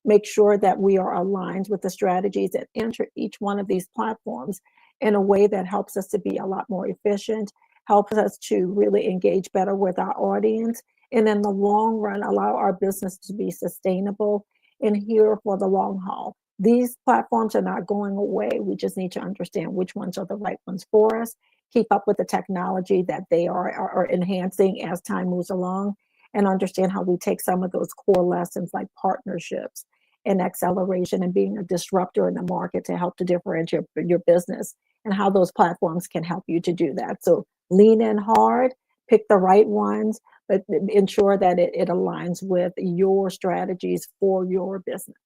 make sure that we are aligned with the strategies that enter each one of these platforms in a way that helps us to be a lot more efficient, helps us to really engage better with our audience, and in the long run, allow our business to be sustainable and here for the long haul. These platforms are not going away. We just need to understand which ones are the right ones for us, keep up with the technology that they are enhancing as time moves along, and understand how we take some of those core lessons like partnerships and acceleration and being a disruptor in the market to help to differentiate your business, and how those platforms can help you to do that. So lean in hard, pick the right ones, but ensure that it aligns with your strategies for your business.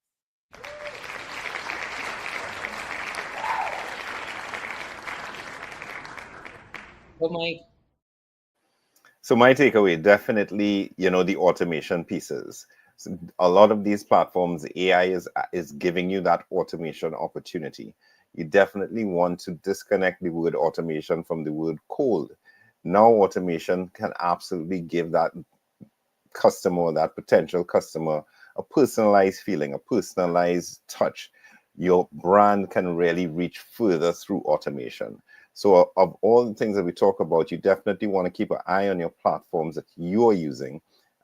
Oh, Mike. So my takeaway, definitely, the automation pieces. So a lot of these platforms, AI is giving you that automation opportunity. You definitely want to disconnect the word automation from the word cold. Now automation can absolutely give that customer, that potential customer, a personalized feeling, a personalized touch. Your brand can really reach further through automation. So of all the things that we talk about, you definitely want to keep an eye on your platforms that you're using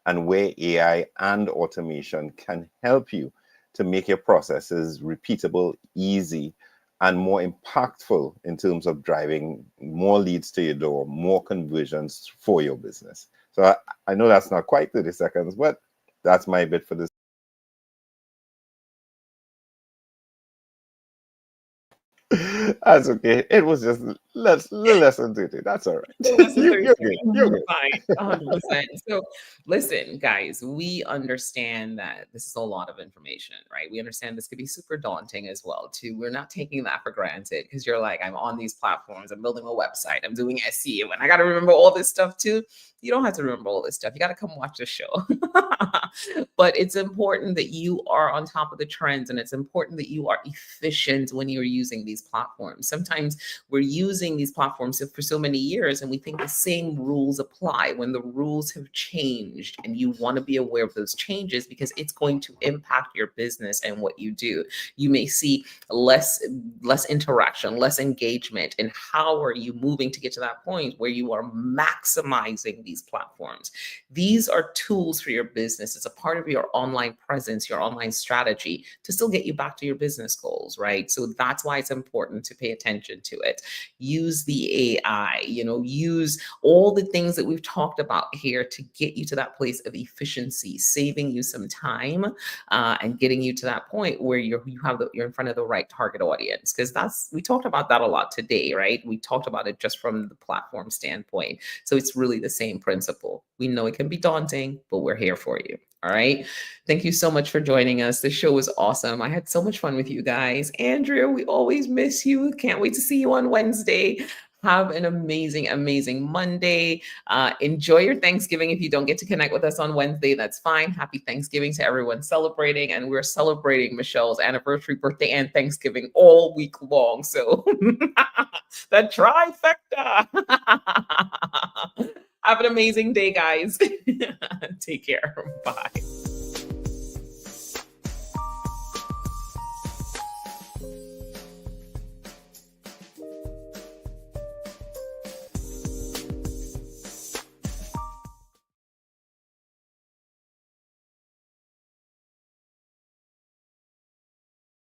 and where AI and automation can help you to make your processes repeatable, easy, and more impactful in terms of driving more leads to your door, more conversions for your business. So I know that's not quite 30 seconds, but that's my bit for this. That's okay. It was just less than 30. That's all right. Less than 30 You're good. seconds. You're good. Fine. 100%. So listen, guys, we understand that this is a lot of information, right? We understand this could be super daunting as well, too. We're not taking that for granted because you're like, I'm on these platforms, I'm building a website, I'm doing SEO, and I got to remember all this stuff too. You don't have to remember all this stuff. You got to come watch the show. But it's important that you are on top of the trends, and it's important that you are efficient when you're using these platforms. Sometimes we're using these platforms for so many years and we think the same rules apply when the rules have changed, and you want to be aware of those changes because it's going to impact your business and what you do. You may see less interaction, less engagement, and how are you moving to get to that point where you are maximizing these platforms? These are tools for your business. It's a part of your online presence, your online strategy to still get you back to your business goals, right? So that's why it's important to pay attention to it. Use the AI, use all the things that we've talked about here to get you to that place of efficiency, saving you some time, and getting you to that point where you're in front of the right target audience. Because we talked about that a lot today, right? We talked about it just from the platform standpoint. So it's really the same principle. We know it can be daunting, but we're here for you. All right. Thank you so much for joining us. The show was awesome. I had so much fun with you guys. Andrea, we always miss you. Can't wait to see you on Wednesday. Have an amazing, amazing Monday. Enjoy your Thanksgiving. If you don't get to connect with us on Wednesday, that's fine. Happy Thanksgiving to everyone celebrating. And we're celebrating Michelle's anniversary, birthday, and Thanksgiving all week long. So the trifecta. Have an amazing day, guys. Take care. Bye.